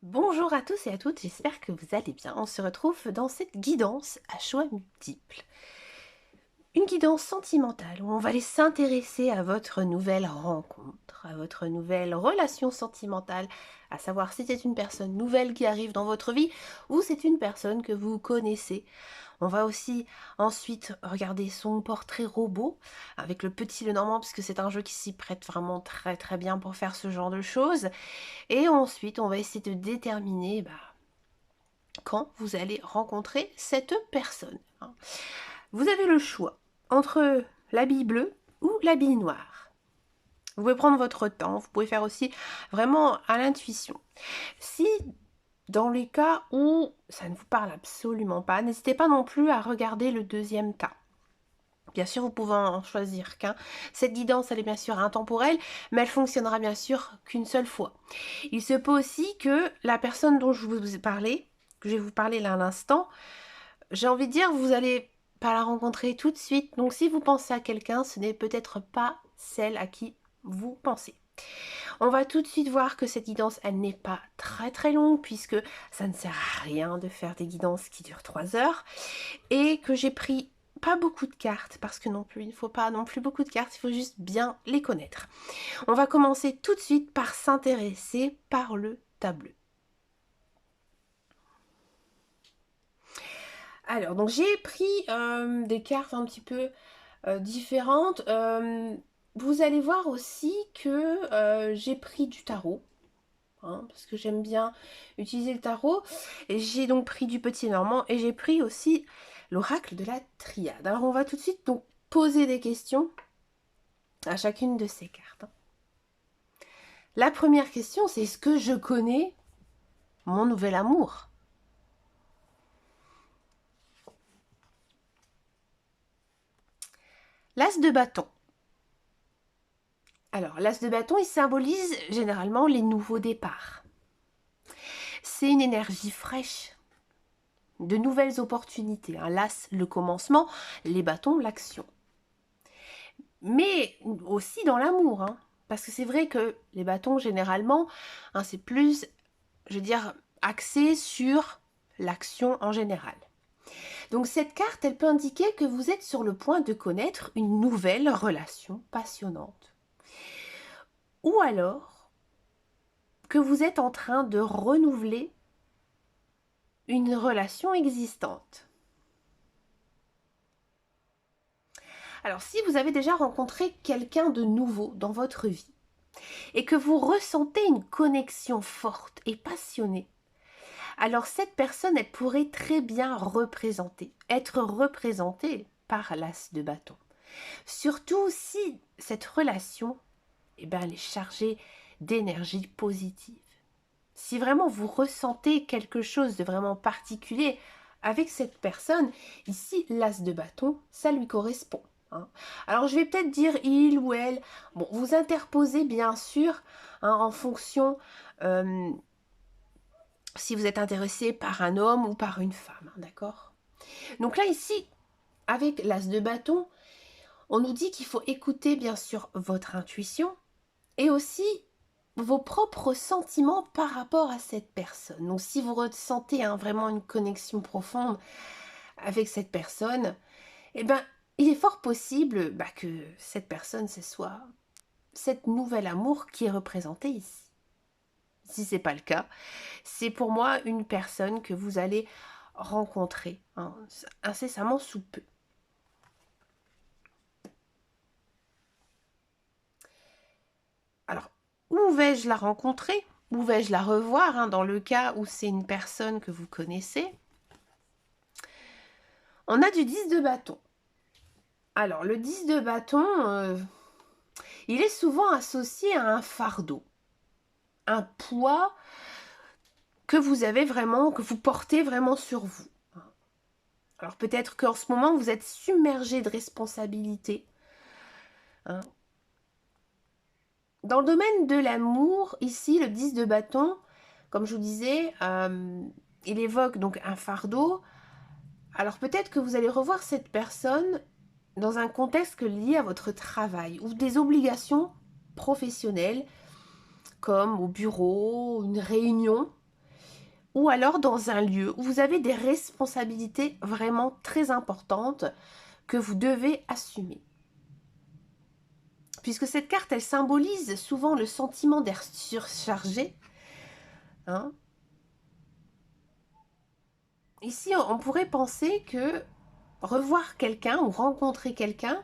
Bonjour à tous et à toutes, j'espère que vous allez bien. On se retrouve dans cette guidance à choix multiples. Une guidance sentimentale où on va aller s'intéresser à votre nouvelle rencontre, à votre nouvelle relation sentimentale, à savoir si c'est une personne nouvelle qui arrive dans votre vie ou c'est une personne que vous connaissez. On va aussi ensuite regarder son portrait robot avec le petit Lenormand puisque c'est un jeu qui s'y prête vraiment très bien pour faire ce genre de choses. Et ensuite, on va essayer de déterminer quand vous allez rencontrer cette personne. Vous avez le choix entre l'habit bleu ou l'habit noir. Vous pouvez prendre votre temps, vous pouvez faire aussi vraiment à l'intuition. Si dans les cas où ça ne vous parle absolument pas, n'hésitez pas non plus à regarder le deuxième tas. Bien sûr, vous pouvez en choisir qu'un. Cette guidance, elle est bien sûr intemporelle, mais elle fonctionnera bien sûr qu'une seule fois. Il se peut aussi que la personne dont je vous ai parlé, que je vais vous parler là à l'instant, j'ai envie de dire, vous allez pas la rencontrer tout de suite. Donc si vous pensez à quelqu'un, ce n'est peut-être pas celle à qui vous pensez. On va tout de suite voir que cette guidance, elle n'est pas très longue, puisque ça ne sert à rien de faire des guidances qui durent 3 heures, et que j'ai pris pas beaucoup de cartes, parce que non plus, il ne faut pas non plus beaucoup de cartes, il faut juste bien les connaître. On va commencer tout de suite par s'intéresser par le tableau. Alors, donc j'ai pris des cartes un petit peu différentes. Vous allez voir aussi que j'ai pris du tarot, hein, parce que j'aime bien utiliser le tarot. Et j'ai donc pris du petit normand et j'ai pris aussi l'oracle de la triade. Alors, on va tout de suite donc poser des questions à chacune de ces cartes. La première question, c'est: est-ce que je connais mon nouvel amour? L'as de bâton. Alors, l'as de bâton, il symbolise généralement les nouveaux départs. C'est une énergie fraîche, de nouvelles opportunités. L'as, le commencement, les bâtons, l'action. Mais aussi dans l'amour, hein, parce que c'est vrai que les bâtons, généralement, c'est plus, je veux dire, axé sur l'action en général. Donc cette carte, elle peut indiquer que vous êtes sur le point de connaître une nouvelle relation passionnante. Ou alors que vous êtes en train de renouveler une relation existante. Alors si vous avez déjà rencontré quelqu'un de nouveau dans votre vie et que vous ressentez une connexion forte et passionnée, alors cette personne, elle pourrait très bien être représentée par l'as de bâton. Surtout si cette relation, elle est chargée d'énergie positive. Si vraiment vous ressentez quelque chose de vraiment particulier avec cette personne, ici l'as de bâton, ça lui correspond. Alors je vais peut-être dire il ou elle. Bon, vous interposez bien sûr en fonction si vous êtes intéressé par un homme ou par une femme, d'accord? Donc là ici, avec l'as de bâton, on nous dit qu'il faut écouter bien sûr votre intuition et aussi vos propres sentiments par rapport à cette personne. Donc si vous ressentez vraiment une connexion profonde avec cette personne, il est fort possible que cette personne, ce soit cette nouvel amour qui est représenté ici. Si ce n'est pas le cas, c'est pour moi une personne que vous allez rencontrer incessamment sous peu. Alors, où vais-je la rencontrer? Où vais-je la revoir dans le cas où c'est une personne que vous connaissez? On a du 10 de bâton. Alors, le 10 de bâton, il est souvent associé à un fardeau, un poids que vous portez vraiment sur vous. Alors peut-être qu'en ce moment, vous êtes submergé de responsabilités. Dans le domaine de l'amour, ici, le 10 de bâton, comme je vous disais, il évoque donc un fardeau. Alors peut-être que vous allez revoir cette personne dans un contexte lié à votre travail ou des obligations professionnelles, comme au bureau, une réunion. ou alors dans un lieu où vous avez des responsabilités vraiment très importantes que vous devez assumer. Puisque cette carte, elle symbolise souvent le sentiment d'être surchargé. Hein. Ici, on pourrait penser que revoir quelqu'un ou rencontrer quelqu'un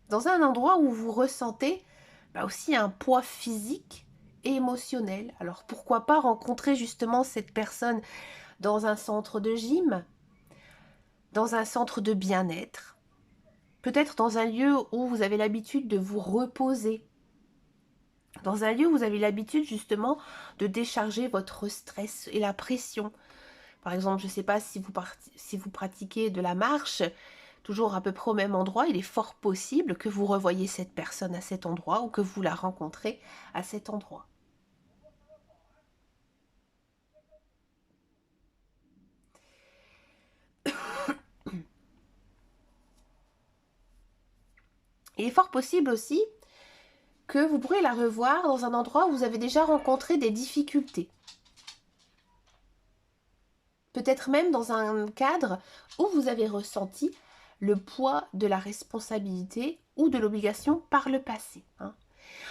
dans un endroit où vous ressentez aussi un poids physique et émotionnel. Alors pourquoi pas rencontrer justement cette personne dans un centre de gym, dans un centre de bien-être, peut-être dans un lieu où vous avez l'habitude de vous reposer, dans un lieu où vous avez l'habitude justement de décharger votre stress et la pression. Par exemple, je ne sais pas si vous pratiquez de la marche, toujours à peu près au même endroit, il est fort possible que vous revoyiez cette personne à cet endroit ou que vous la rencontrez à cet endroit. Il est fort possible aussi que vous pourrez la revoir dans un endroit où vous avez déjà rencontré des difficultés. Peut-être même dans un cadre où vous avez ressenti le poids de la responsabilité ou de l'obligation par le passé.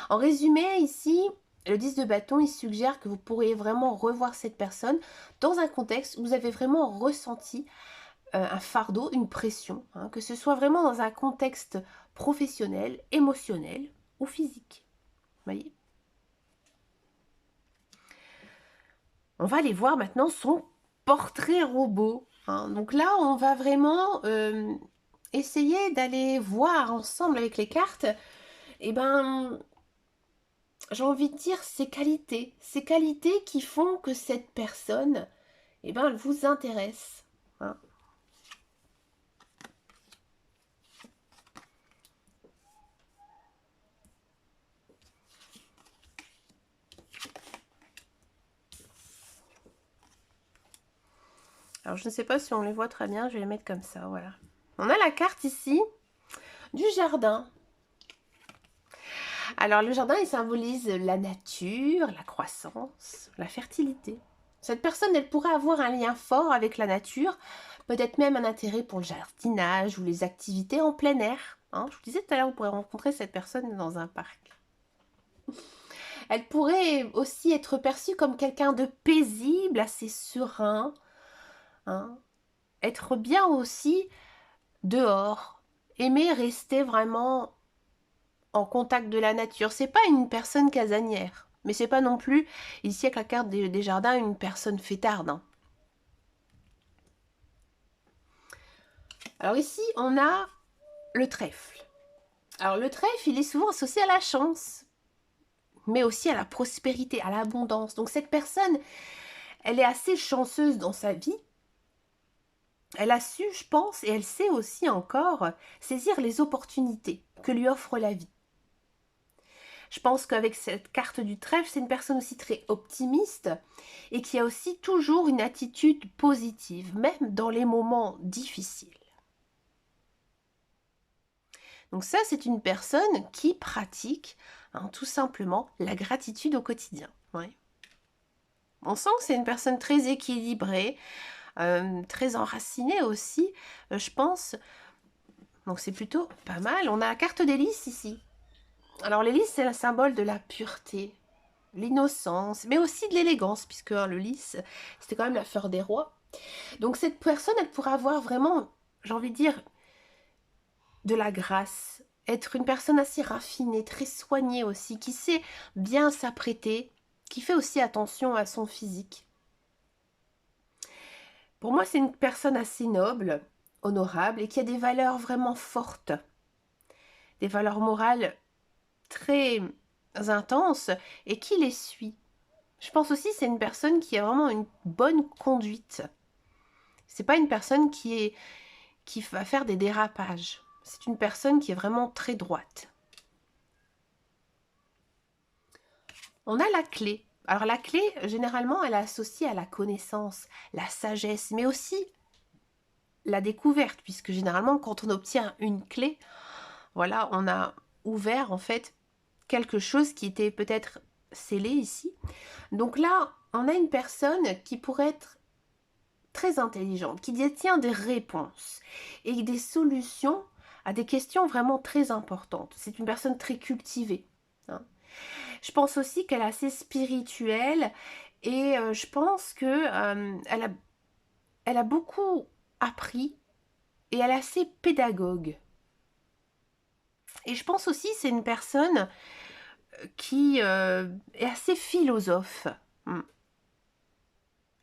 En résumé, ici, le 10 de bâton, il suggère que vous pourriez vraiment revoir cette personne dans un contexte où vous avez vraiment ressenti un fardeau, une pression, que ce soit vraiment dans un contexte professionnel, émotionnel ou physique. Vous voyez ? On va aller voir maintenant son portrait robot. Donc là, on va vraiment essayer d'aller voir ensemble avec les cartes, j'ai envie de dire ces qualités qui font que cette personne, elle vous intéresse. Alors, je ne sais pas si on les voit très bien, je vais les mettre comme ça, voilà. On a la carte ici du jardin. Alors, le jardin, il symbolise la nature, la croissance, la fertilité. Cette personne, elle pourrait avoir un lien fort avec la nature, peut-être même un intérêt pour le jardinage ou les activités en plein air. Je vous disais tout à l'heure, vous pourrez rencontrer cette personne dans un parc. Elle pourrait aussi être perçue comme quelqu'un de paisible, assez serein. Être bien aussi dehors. Aimer rester vraiment en contact de la nature. C'est pas une personne casanière. Mais c'est pas non plus, ici avec la carte des jardins, une personne fêtarde. Alors ici, on a le trèfle. Alors le trèfle, il est souvent associé à la chance, mais aussi à la prospérité, à l'abondance. Donc cette personne, elle est assez chanceuse dans sa vie. Elle a su, je pense, et elle sait aussi encore saisir les opportunités que lui offre la vie. Je pense qu'avec cette carte du trèfle, c'est une personne aussi très optimiste et qui a aussi toujours une attitude positive, même dans les moments difficiles. Donc ça, c'est une personne qui pratique tout simplement la gratitude au quotidien. Ouais. On sent que c'est une personne très équilibrée, très enracinée aussi, je pense. Donc c'est plutôt pas mal. On a la carte des lys ici. Alors les lys, c'est le symbole de la pureté, l'innocence, mais aussi de l'élégance, puisque le lys, c'était quand même la fleur des rois. Donc cette personne, elle pourrait avoir vraiment, j'ai envie de dire, de la grâce, être une personne assez raffinée, très soignée aussi, qui sait bien s'apprêter, qui fait aussi attention à son physique. Pour moi, c'est une personne assez noble, honorable, et qui a des valeurs vraiment fortes, des valeurs morales très intenses, et qui les suit. Je pense aussi que c'est une personne qui a vraiment une bonne conduite. C'est pas une personne qui va faire des dérapages. C'est une personne qui est vraiment très droite. On a la clé. Alors la clé, généralement, elle est associée à la connaissance, la sagesse, mais aussi la découverte, puisque généralement, quand on obtient une clé, voilà, on a ouvert en fait quelque chose qui était peut-être scellé ici. Donc là, on a une personne qui pourrait être très intelligente, qui détient des réponses et des solutions à des questions vraiment très importantes. C'est une personne très cultivée. Hein. Je pense aussi qu'elle est assez spirituelle et je pense que elle a beaucoup appris et elle est assez pédagogue. Et je pense aussi c'est une personne qui est assez philosophe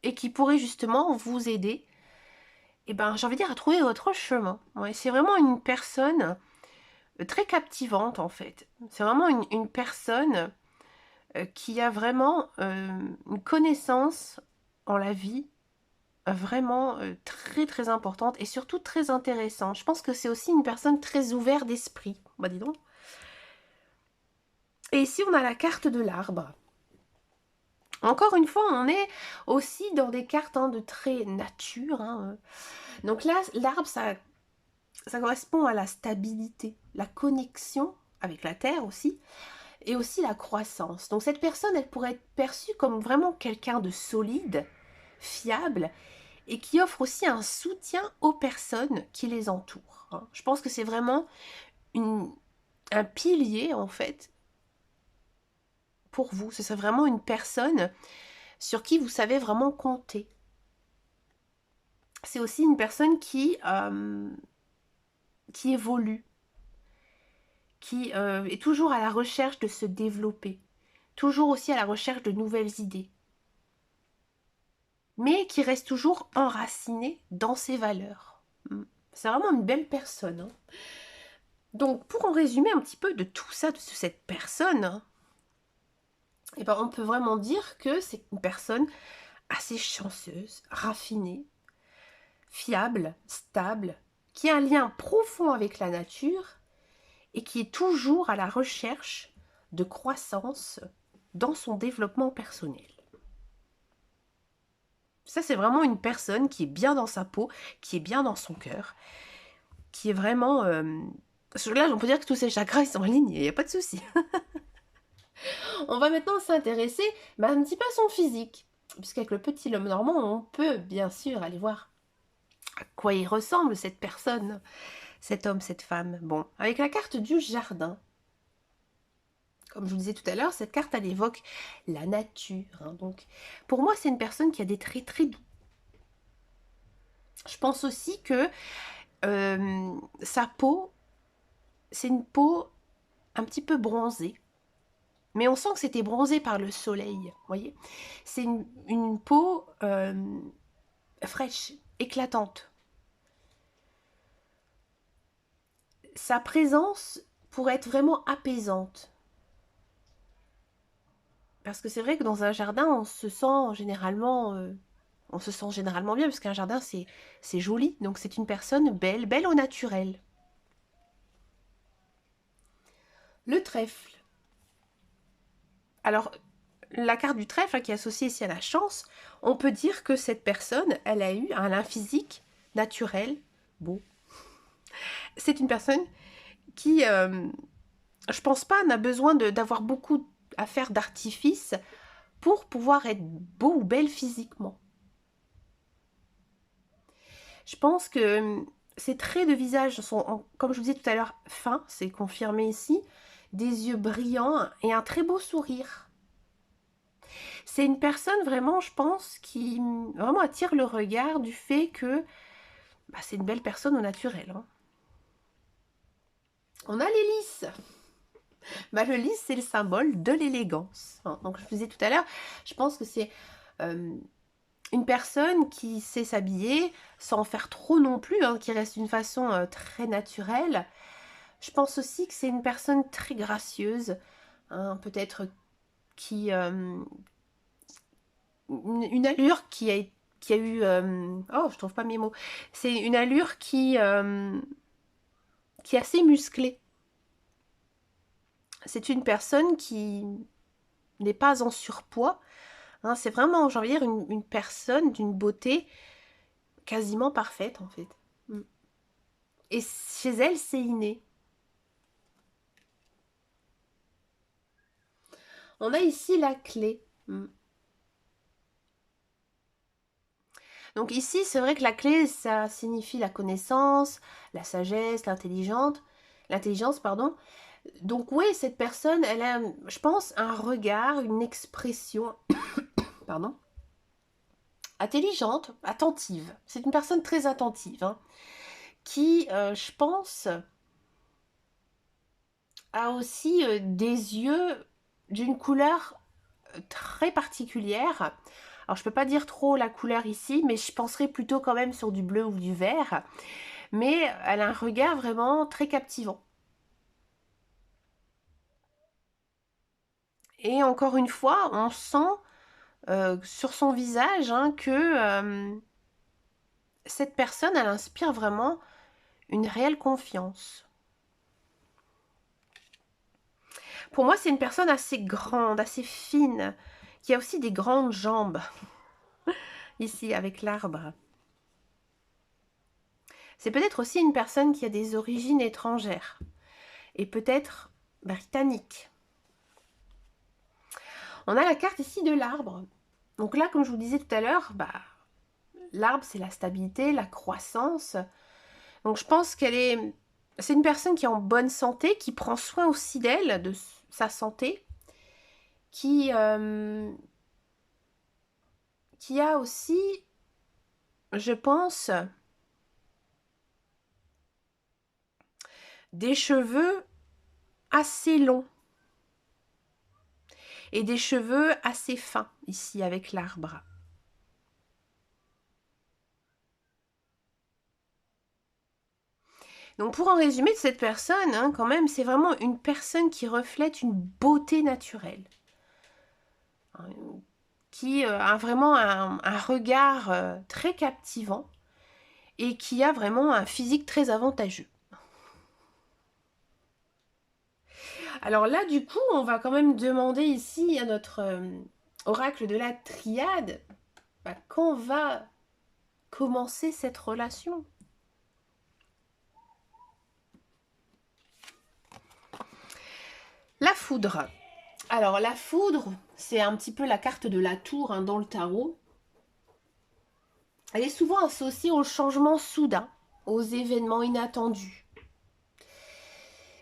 et qui pourrait justement vous aider, et ben, j'ai envie de dire, à trouver votre chemin. Ouais, c'est vraiment une personne très captivante en fait. C'est vraiment une personne qui a vraiment une connaissance en la vie vraiment très très importante et surtout très intéressante. Je pense que c'est aussi une personne très ouverte d'esprit. Bah dis donc. Et ici on a la carte de l'arbre. Encore une fois, on est aussi dans des cartes de très nature. Donc là, l'arbre, ça correspond à la stabilité, la connexion avec la terre aussi, et aussi la croissance. Donc cette personne, elle pourrait être perçue comme vraiment quelqu'un de solide, fiable, et qui offre aussi un soutien aux personnes qui les entourent. Je pense que c'est vraiment un pilier, en fait, pour vous. Ce serait vraiment une personne sur qui vous savez vraiment compter. C'est aussi une personne qui évolue, qui est toujours à la recherche de se développer, toujours aussi à la recherche de nouvelles idées, mais qui reste toujours enracinée dans ses valeurs. C'est vraiment une belle personne. Donc, pour en résumer un petit peu de tout ça, de cette personne, eh ben, on peut vraiment dire que c'est une personne assez chanceuse, raffinée, fiable, stable, qui a un lien profond avec la nature et qui est toujours à la recherche de croissance dans son développement personnel. Ça, c'est vraiment une personne qui est bien dans sa peau, qui est bien dans son cœur, qui est vraiment... Là, on peut dire que tous ces chakras, ils sont en ligne, il n'y a pas de souci. On va maintenant s'intéresser un petit peu à son physique. Puisqu'avec le petit homme normand, on peut bien sûr aller voir à quoi il ressemble cette personne, cet homme, cette femme. Bon, avec la carte du jardin. Comme je vous disais tout à l'heure, cette carte, elle évoque la nature. Donc, pour moi, c'est une personne qui a des traits très doux. Je pense aussi que sa peau, c'est une peau un petit peu bronzée. Mais on sent que c'était bronzé par le soleil, vous voyez. C'est une peau fraîche, éclatante. Sa présence pourrait être vraiment apaisante. Parce que c'est vrai que dans un jardin, on se sent généralement bien, parce qu'un jardin, c'est joli. Donc c'est une personne belle, belle au naturel. Le trèfle. Alors, la carte du trèfle, qui est associée ici à la chance, on peut dire que cette personne, elle a eu un physique naturel, beau. C'est une personne qui, je pense pas, n'a besoin d'avoir beaucoup à faire d'artifice pour pouvoir être beau ou belle physiquement. Je pense que ses traits de visage sont, comme je vous disais tout à l'heure, fins, c'est confirmé ici, des yeux brillants et un très beau sourire. C'est une personne vraiment, je pense, qui vraiment attire le regard du fait que c'est une belle personne au naturel. On a les lys. Le lys, c'est le symbole de l'élégance. Donc, je vous disais tout à l'heure, je pense que c'est une personne qui sait s'habiller sans en faire trop non plus, qui reste d'une façon très naturelle. Je pense aussi que c'est une personne très gracieuse, peut-être qui... une allure qui a eu... oh, je trouve pas mes mots. C'est une allure qui est assez musclée. C'est une personne qui n'est pas en surpoids. C'est vraiment, j'ai envie de dire, une personne d'une beauté quasiment parfaite, en fait. Et chez elle, c'est inné. On a ici la clé. Donc ici, c'est vrai que la clé, ça signifie la connaissance, la sagesse, l'intelligence, pardon. Donc oui, cette personne, elle a, je pense, un regard, une expression, pardon, intelligente, attentive. C'est une personne très attentive, hein, qui, je pense, a aussi des yeux d'une couleur très particulière. Alors je peux pas dire trop la couleur ici, mais je penserais plutôt quand même sur du bleu ou du vert. Mais elle a un regard vraiment très captivant. Et encore une fois, on sent sur son visage hein, que cette personne, elle inspire vraiment une réelle confiance. Pour moi, c'est une personne assez grande, assez fine, qui a aussi des grandes jambes, ici, avec l'arbre. C'est peut-être aussi une personne qui a des origines étrangères, et peut-être britanniques. On a la carte ici de l'arbre. Donc là, comme je vous disais tout à l'heure, l'arbre, c'est la stabilité, la croissance. Donc je pense c'est une personne qui est en bonne santé, qui prend soin aussi d'elle, de sa santé, qui a aussi, je pense, des cheveux assez longs et des cheveux assez fins ici avec l'arbre. Donc pour en résumer de cette personne, hein, quand même, c'est vraiment une personne qui reflète une beauté naturelle. Qui a vraiment un regard très captivant et qui a vraiment un physique très avantageux. Alors là, du coup, on va quand même demander ici à notre oracle de la triade quand va commencer cette relation. La foudre. Alors la foudre, c'est un petit peu la carte de la tour hein, dans le tarot. Elle est souvent associée au changement soudain, aux événements inattendus.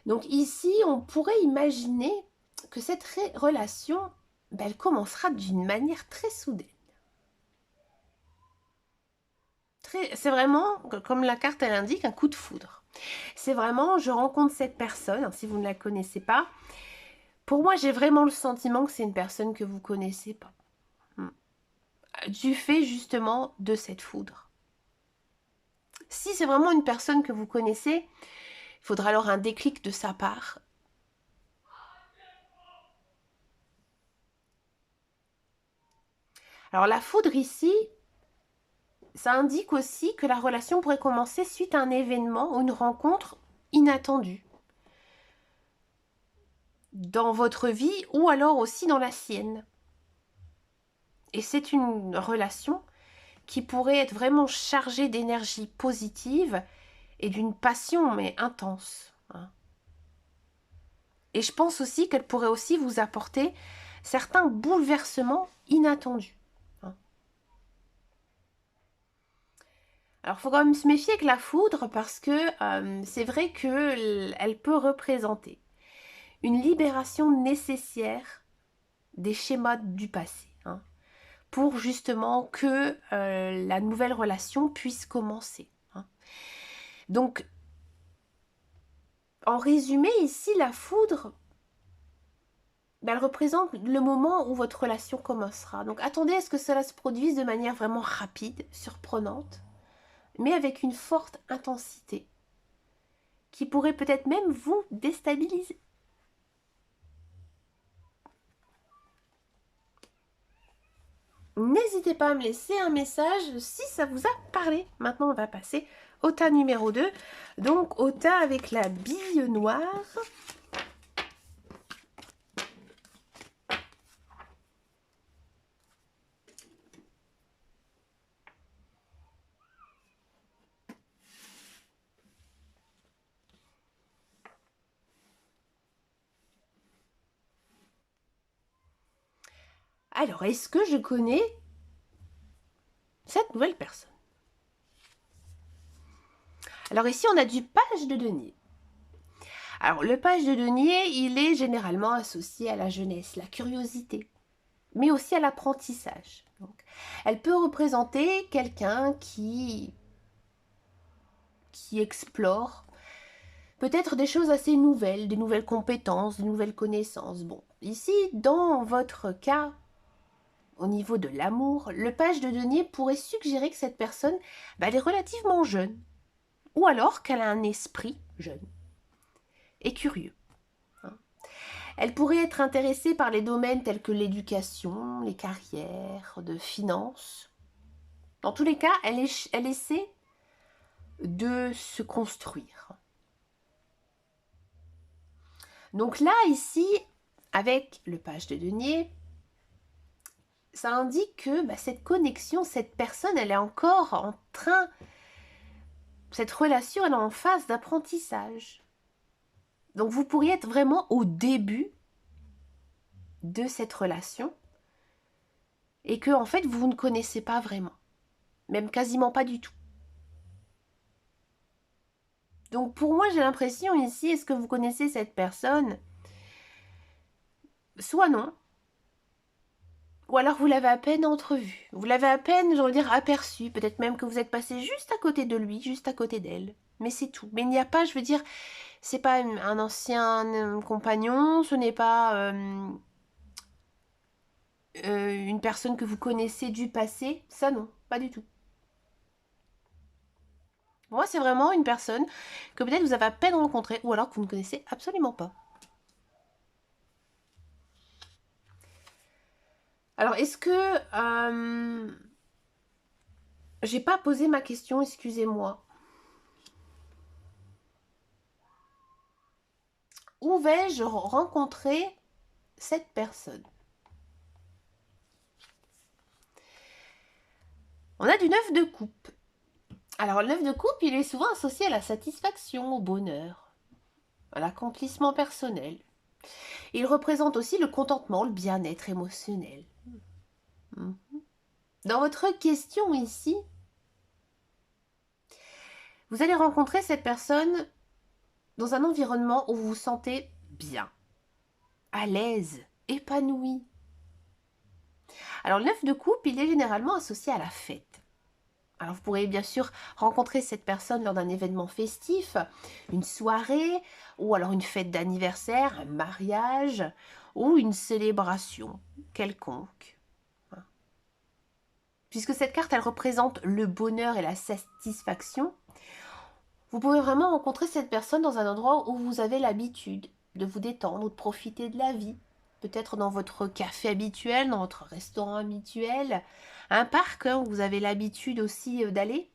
Donc ici, on pourrait imaginer que cette relation, elle commencera d'une manière très soudaine. C'est vraiment, comme la carte elle indique, un coup de foudre. C'est vraiment, je rencontre cette personne, si vous ne la connaissez pas. Pour moi, j'ai vraiment le sentiment que c'est une personne que vous ne connaissez pas. Du fait justement de cette foudre. Si c'est vraiment une personne que vous connaissez, il faudra alors un déclic de sa part. Alors la foudre ici, ça indique aussi que la relation pourrait commencer suite à un événement ou une rencontre inattendue dans votre vie ou alors aussi dans la sienne. Et c'est une relation qui pourrait être vraiment chargée d'énergie positive et d'une passion mais intense. Et je pense aussi qu'elle pourrait aussi vous apporter certains bouleversements inattendus. Alors, il faut quand même se méfier avec la foudre parce que c'est vrai qu'elle peut représenter une libération nécessaire des schémas du passé pour justement que la nouvelle relation puisse commencer. Donc, en résumé, ici, la foudre, elle représente le moment où votre relation commencera. Donc, attendez à ce que cela se produise de manière vraiment rapide, surprenante, mais avec une forte intensité qui pourrait peut-être même vous déstabiliser. N'hésitez pas à me laisser un message si ça vous a parlé. Maintenant, on va passer au tas numéro 2. Donc, au tas avec la bille noire. Alors, est-ce que je connais cette nouvelle personne? Alors ici, on a du page de denier. Alors, le page de denier, il est généralement associé à la jeunesse, la curiosité, mais aussi à l'apprentissage. Donc, elle peut représenter quelqu'un qui explore peut-être des choses assez nouvelles, des nouvelles compétences, des nouvelles connaissances. Bon, ici, dans votre cas, au niveau de l'amour, le page de denier pourrait suggérer que cette personne, elle est relativement jeune, ou alors qu'elle a un esprit jeune et curieux. Elle pourrait être intéressée par les domaines tels que l'éducation, les carrières, de finances. Dans tous les cas, elle essaie de se construire. Donc là, ici, avec le page de denier, ça indique que cette connexion, cette personne, elle est encore en train, cette relation, elle est en phase d'apprentissage. Donc vous pourriez être vraiment au début de cette relation et que en fait vous ne connaissez pas vraiment, même quasiment pas du tout. Donc pour moi j'ai l'impression ici, est-ce que vous connaissez cette personne? Soit non, ou alors vous l'avez à peine entrevue, vous l'avez à peine, j'ai envie de dire, aperçue, peut-être même que vous êtes passé juste à côté de lui, juste à côté d'elle, mais c'est tout. Mais il n'y a pas, je veux dire, c'est pas un ancien compagnon, ce n'est pas une personne que vous connaissez du passé, ça non, pas du tout. Moi, c'est vraiment une personne que peut-être vous avez à peine rencontrée ou alors que vous ne connaissez absolument pas. Alors, est-ce que... j'ai pas posé ma question, excusez-moi. Où vais-je rencontrer cette personne? On a du 9 de coupe. Alors, le 9 de coupe, il est souvent associé à la satisfaction, au bonheur, à l'accomplissement personnel. Il représente aussi le contentement, le bien-être émotionnel. Dans votre question ici, vous allez rencontrer cette personne dans un environnement où vous vous sentez bien, à l'aise, épanoui. Alors le 9 de coupe, il est généralement associé à la fête. Alors vous pourrez bien sûr rencontrer cette personne lors d'un événement festif, une soirée, ou alors une fête d'anniversaire, un mariage, ou une célébration quelconque. Puisque cette carte, elle représente le bonheur et la satisfaction, vous pouvez vraiment rencontrer cette personne dans un endroit où vous avez l'habitude de vous détendre, de profiter de la vie. Peut-être dans votre café habituel, dans votre restaurant habituel, un parc où vous avez l'habitude aussi d'aller,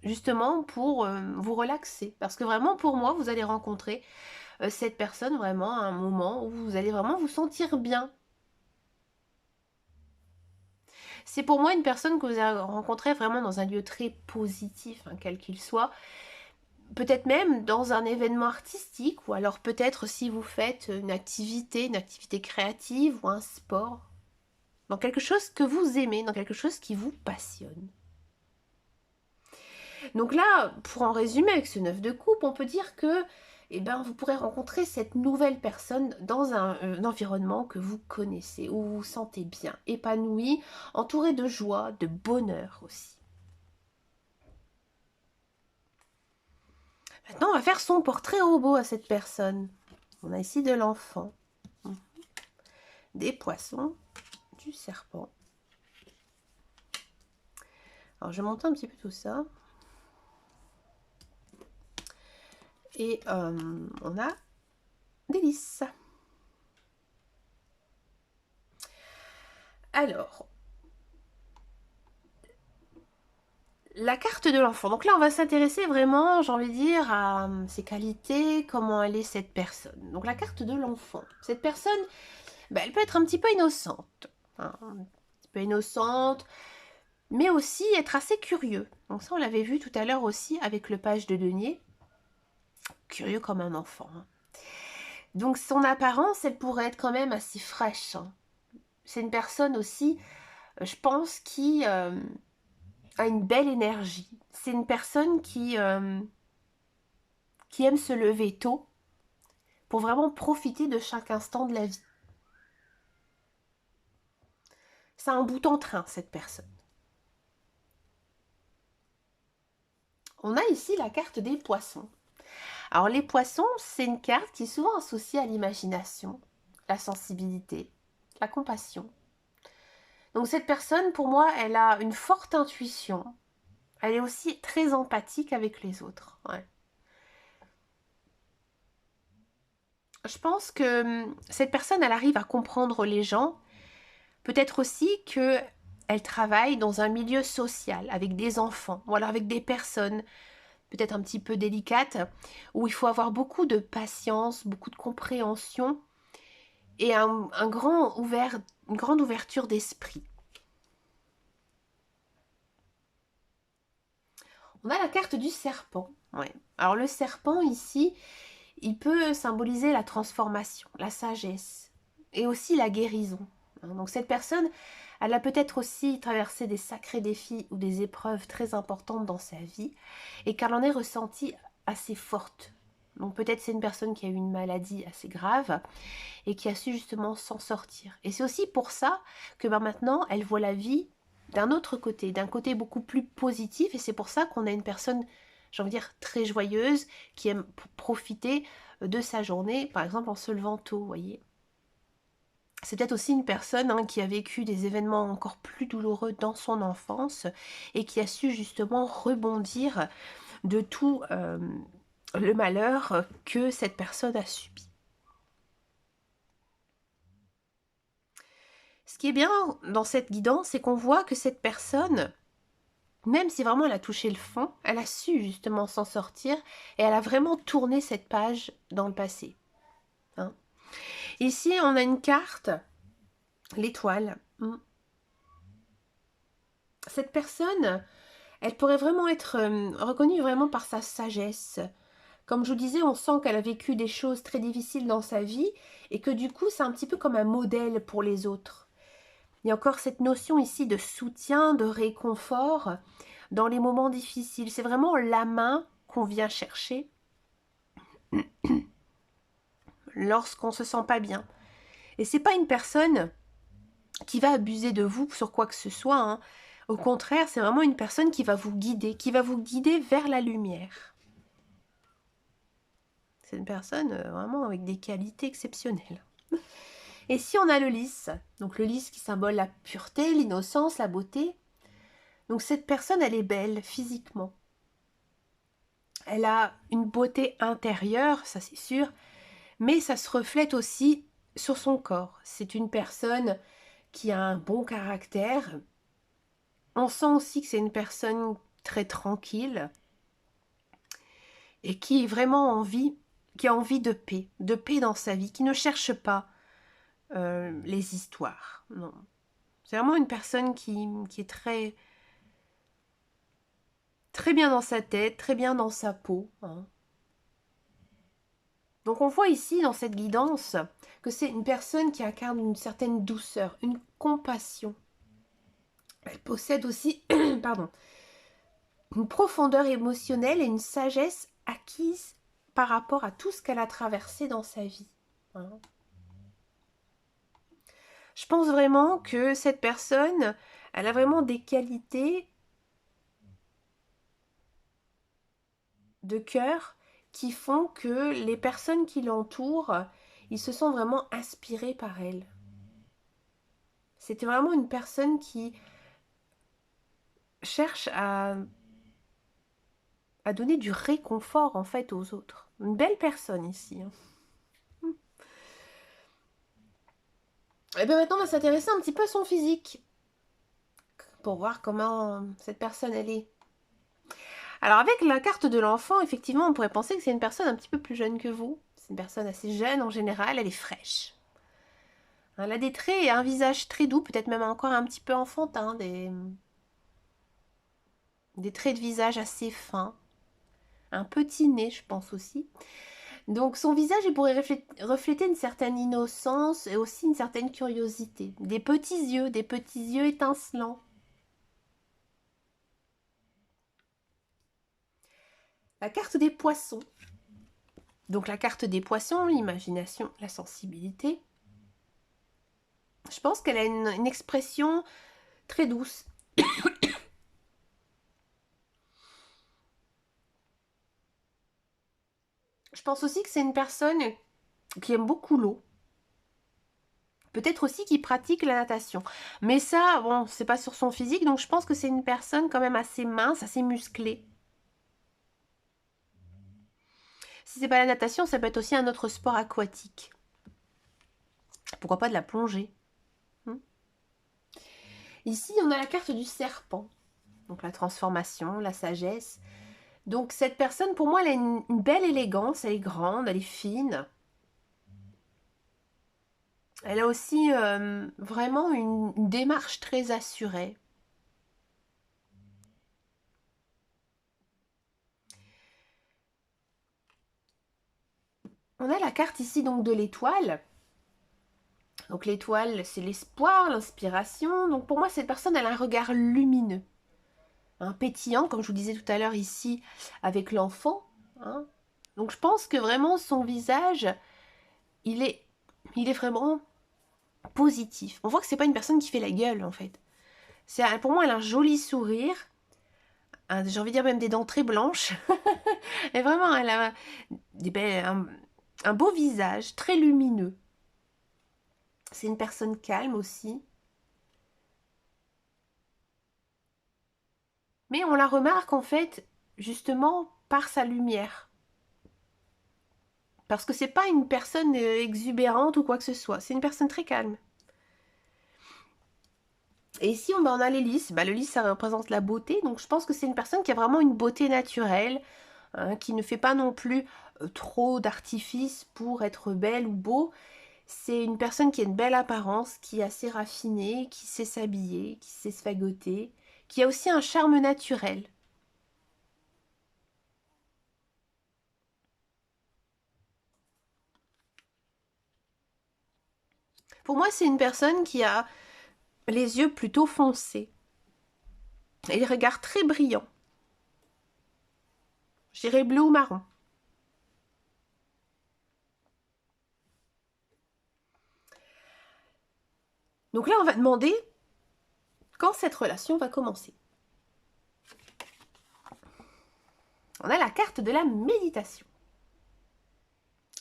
justement pour vous relaxer. Parce que vraiment, pour moi, vous allez rencontrer cette personne vraiment à un moment où vous allez vraiment vous sentir bien. C'est pour moi une personne que vous allez rencontrer vraiment dans un lieu très positif, quel qu'il soit. Peut-être même dans un événement artistique, ou alors peut-être si vous faites une activité créative ou un sport, dans quelque chose que vous aimez, dans quelque chose qui vous passionne. Donc là, pour en résumer avec ce 9 de coupe, on peut dire que vous pourrez rencontrer cette nouvelle personne dans un environnement que vous connaissez, où vous vous sentez bien, épanoui, entouré de joie, de bonheur aussi. Maintenant, on va faire son portrait robot à cette personne. On a ici de l'enfant, des poissons, du serpent. Alors, je monte un petit peu tout ça. Et on a des lys. Alors, la carte de l'enfant. Donc là, on va s'intéresser vraiment, j'ai envie de dire, à ses qualités, comment elle est cette personne. Donc la carte de l'enfant. Cette personne, elle peut être un petit peu innocente. Un petit peu innocente, mais aussi être assez curieux. Donc ça, on l'avait vu tout à l'heure aussi avec le page de denier. Curieux comme un enfant. Donc son apparence, elle pourrait être quand même assez fraîche. C'est une personne aussi, je pense, qui a une belle énergie. C'est une personne qui aime se lever tôt pour vraiment profiter de chaque instant de la vie. C'est un bout en train, cette personne. On a ici la carte des poissons. Alors les poissons, c'est une carte qui est souvent associée à l'imagination, la sensibilité, la compassion. Donc cette personne, pour moi, elle a une forte intuition. Elle est aussi très empathique avec les autres. Ouais. Je pense que cette personne, elle arrive à comprendre les gens. Peut-être aussi qu'elle travaille dans un milieu social, avec des enfants, ou alors avec des personnes peut-être un petit peu délicates, où il faut avoir beaucoup de patience, beaucoup de compréhension et une grande ouverture d'esprit. On a la carte du serpent. Ouais. Alors le serpent ici, il peut symboliser la transformation, la sagesse et aussi la guérison. Donc cette personne, elle a peut-être aussi traversé des sacrés défis ou des épreuves très importantes dans sa vie et qu'elle en est ressentie assez forte. Donc peut-être c'est une personne qui a eu une maladie assez grave et qui a su justement s'en sortir. Et c'est aussi pour ça que maintenant, elle voit la vie d'un autre côté, d'un côté beaucoup plus positif. Et c'est pour ça qu'on a une personne, j'ai envie de dire, très joyeuse, qui aime profiter de sa journée, par exemple en se levant tôt, vous voyez. C'est peut-être aussi une personne qui a vécu des événements encore plus douloureux dans son enfance et qui a su justement rebondir de tout le malheur que cette personne a subi. Ce qui est bien dans cette guidance, c'est qu'on voit que cette personne, même si vraiment elle a touché le fond, elle a su justement s'en sortir et elle a vraiment tourné cette page dans le passé. Hein. Ici, on a une carte, l'étoile. Cette personne, elle pourrait vraiment être reconnue vraiment par sa sagesse. Comme je vous disais, on sent qu'elle a vécu des choses très difficiles dans sa vie et que du coup, c'est un petit peu comme un modèle pour les autres. Il y a encore cette notion ici de soutien, de réconfort dans les moments difficiles. C'est vraiment la main qu'on vient chercher lorsqu'on se sent pas bien. Et c'est pas une personne qui va abuser de vous sur quoi que ce soit. Hein. Au contraire, c'est vraiment une personne qui va vous guider vers la lumière. C'est une personne vraiment avec des qualités exceptionnelles. Et si on a le lys, donc le lys qui symbole la pureté, l'innocence, la beauté, donc cette personne, elle est belle physiquement. Elle a une beauté intérieure, ça c'est sûr, mais ça se reflète aussi sur son corps. C'est une personne qui a un bon caractère. On sent aussi que c'est une personne très tranquille et qui qui a envie de paix dans sa vie, qui ne cherche pas les histoires. Non. C'est vraiment une personne qui est très, très bien dans sa tête, très bien dans sa peau. Hein. Donc on voit ici dans cette guidance que c'est une personne qui incarne une certaine douceur, une compassion. Elle possède aussi pardon, une profondeur émotionnelle et une sagesse acquise par rapport à tout ce qu'elle a traversé dans sa vie. Hein. Je pense vraiment que cette personne, elle a vraiment des qualités de cœur qui font que les personnes qui l'entourent, ils se sentent vraiment inspirés par elle. C'était vraiment une personne qui cherche à donner du réconfort en fait aux autres. Une belle personne ici. Hein. Et bien maintenant on va s'intéresser un petit peu à son physique pour voir comment cette personne elle est. Alors avec la carte de l'enfant, effectivement on pourrait penser que c'est une personne un petit peu plus jeune que vous. C'est une personne assez jeune en général, elle est fraîche. Elle a des traits et un visage très doux, peut-être même encore un petit peu enfantin, des traits de visage assez fins. Un petit nez, je pense aussi. Donc son visage, il pourrait refléter une certaine innocence et aussi une certaine curiosité. Des petits yeux étincelants. La carte des poissons. Donc la carte des poissons, l'imagination, la sensibilité. Je pense qu'elle a une expression très douce. Je pense aussi que c'est une personne qui aime beaucoup l'eau. Peut-être aussi qui pratique la natation. Mais ça, bon, c'est pas sur son physique, donc je pense que c'est une personne quand même assez mince, assez musclée. Si c'est pas la natation, ça peut être aussi un autre sport aquatique. Pourquoi pas de la plongée. Ici, on a la carte du serpent. Donc la transformation, la sagesse. Donc cette personne, pour moi, elle a une belle élégance, elle est grande, elle est fine. Elle a aussi vraiment une démarche très assurée. On a la carte ici donc de l'étoile. Donc l'étoile, c'est l'espoir, l'inspiration. Donc pour moi, cette personne, elle a un regard lumineux. Hein, pétillant, comme je vous disais tout à l'heure ici, avec l'enfant. Hein. Donc je pense que vraiment son visage, il est vraiment positif. On voit que c'est pas une personne qui fait la gueule en fait. Pour moi, elle a un joli sourire. J'ai envie de dire même des dents très blanches. Et vraiment, elle a un beau visage, très lumineux. C'est une personne calme aussi. Mais on la remarque en fait justement par sa lumière. Parce que c'est pas une personne exubérante ou quoi que ce soit. C'est une personne très calme. Et ici, on a les lys. Le lys, ça représente la beauté. Donc, je pense que c'est une personne qui a vraiment une beauté naturelle, hein, qui ne fait pas non plus trop d'artifices pour être belle ou beau. C'est une personne qui a une belle apparence, qui est assez raffinée, qui sait s'habiller, qui sait se fagoter, qui a aussi un charme naturel. Pour moi, c'est une personne qui a les yeux plutôt foncés et les regards très brillants. Je dirais bleu ou marron. Donc là, on va demander quand cette relation va commencer. On a la carte de la méditation.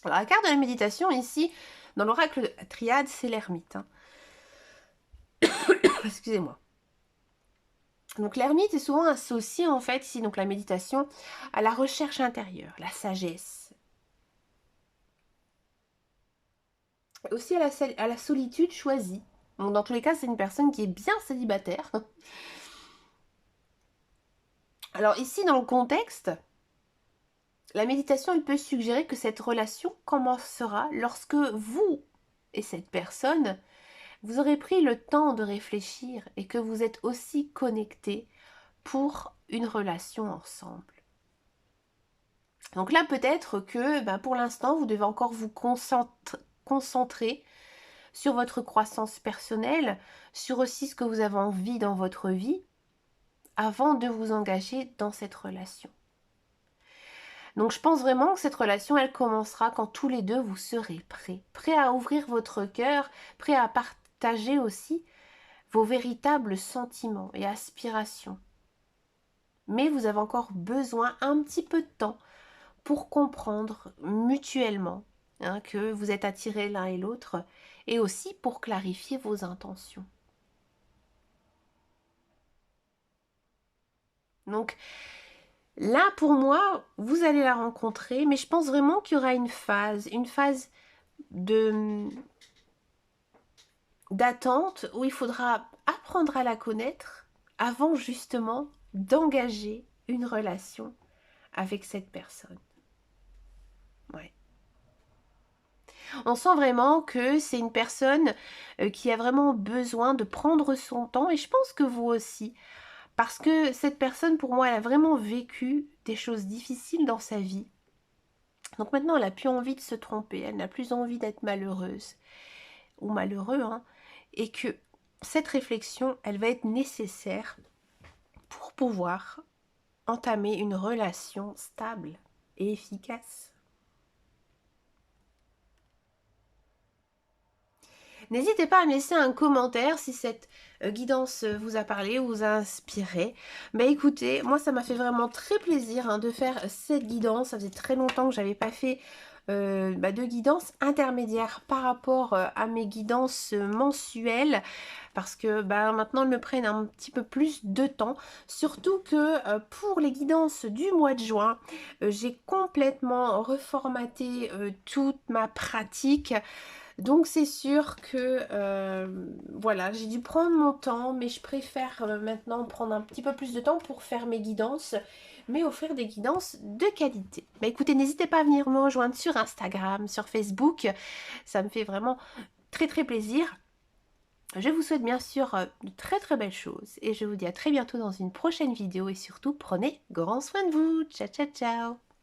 Alors, la carte de la méditation, ici, dans l'oracle de la triade, c'est l'ermite. Hein. Excusez-moi. Donc, l'ermite est souvent associé, en fait, ici, donc la méditation, à la recherche intérieure, la sagesse. Aussi à la solitude choisie. Donc, dans tous les cas, c'est une personne qui est bien célibataire. Alors, ici, dans le contexte, la méditation, elle peut suggérer que cette relation commencera lorsque vous et cette personne, vous aurez pris le temps de réfléchir et que vous êtes aussi connectés pour une relation ensemble. Donc là, peut-être que pour l'instant, vous devez encore vous concentrer sur votre croissance personnelle, sur aussi ce que vous avez envie dans votre vie, avant de vous engager dans cette relation. Donc je pense vraiment que cette relation, elle commencera quand tous les deux vous serez prêts à ouvrir votre cœur, prêts à partager aussi vos véritables sentiments et aspirations. Mais vous avez encore besoin un petit peu de temps pour comprendre mutuellement que vous êtes attirés l'un et l'autre et aussi pour clarifier vos intentions. Donc là, pour moi, vous allez la rencontrer, mais je pense vraiment qu'il y aura une phase d'attente où il faudra apprendre à la connaître avant justement d'engager une relation avec cette personne. Ouais. On sent vraiment que c'est une personne qui a vraiment besoin de prendre son temps et je pense que vous aussi. Parce que cette personne, pour moi, elle a vraiment vécu des choses difficiles dans sa vie. Donc maintenant, elle n'a plus envie de se tromper, elle n'a plus envie d'être malheureuse ou malheureux. Hein, et que cette réflexion, elle va être nécessaire pour pouvoir entamer une relation stable et efficace. N'hésitez pas à me laisser un commentaire si cette guidance vous a parlé ou vous a inspiré. Bah écoutez, moi ça m'a fait vraiment très plaisir de faire cette guidance. Ça faisait très longtemps que j'avais pas fait de guidance intermédiaire par rapport à mes guidances mensuelles, parce que maintenant elles me prennent un petit peu plus de temps, surtout que pour les guidances du mois de juin, j'ai complètement reformaté toute ma pratique. Donc c'est sûr que voilà, j'ai dû prendre mon temps, mais je préfère maintenant prendre un petit peu plus de temps pour faire mes guidances, mais offrir des guidances de qualité. Bah écoutez, n'hésitez pas à venir me rejoindre sur Instagram, sur Facebook, ça me fait vraiment très très plaisir. Je vous souhaite bien sûr de très très belles choses et je vous dis à très bientôt dans une prochaine vidéo et surtout prenez grand soin de vous. Ciao ciao ciao.